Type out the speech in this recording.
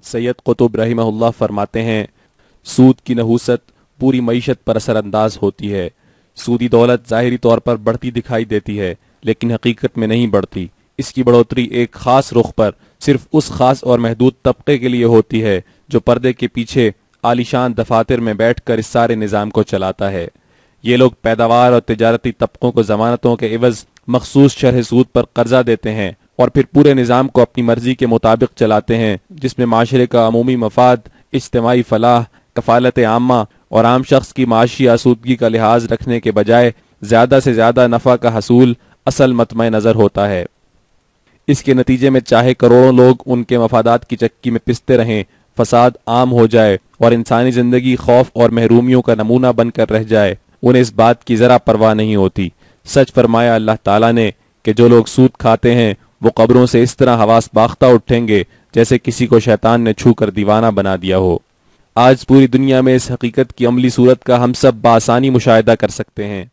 سید قطب رحمہ اللہ فرماتے ہیں، سود کی نحوست پوری معیشت پر اثر انداز ہوتی ہے۔ سودی دولت ظاہری طور پر بڑھتی دکھائی دیتی ہے لیکن حقیقت میں نہیں بڑھتی۔ اس کی بڑھوتری ایک خاص رخ پر صرف اس خاص اور محدود طبقے کے لیے ہوتی ہے جو پردے کے پیچھے عالیشان دفاتر میں بیٹھ کر اس سارے نظام کو چلاتا ہے۔ یہ لوگ پیداوار اور تجارتی طبقوں کو ضمانتوں کے عوض مخصوص شرح سود پر قرضہ دیتے ہیں اور پھر پورے نظام کو اپنی مرضی کے مطابق چلاتے ہیں، جس میں معاشرے کا عمومی مفاد، اجتماعی فلاح، کفالت عامہ اور عام شخص کی معاشی آسودگی کا لحاظ رکھنے کے بجائے زیادہ سے زیادہ نفع کا حصول اصل مطمع نظر ہوتا ہے۔ اس کے نتیجے میں چاہے کروڑوں لوگ ان کے مفادات کی چکی میں پستے رہیں، فساد عام ہو جائے اور انسانی زندگی خوف اور محرومیوں کا نمونہ بن کر رہ جائے، انہیں اس بات کی ذرا پرواہ نہیں ہوتی۔ سچ فرمایا اللہ تعالیٰ نے کہ جو لوگ سود کھاتے ہیں وہ قبروں سے اس طرح حواس باختہ اٹھیں گے جیسے کسی کو شیطان نے چھو کر دیوانہ بنا دیا ہو۔ آج پوری دنیا میں اس حقیقت کی عملی صورت کا ہم سب بآسانی مشاہدہ کر سکتے ہیں۔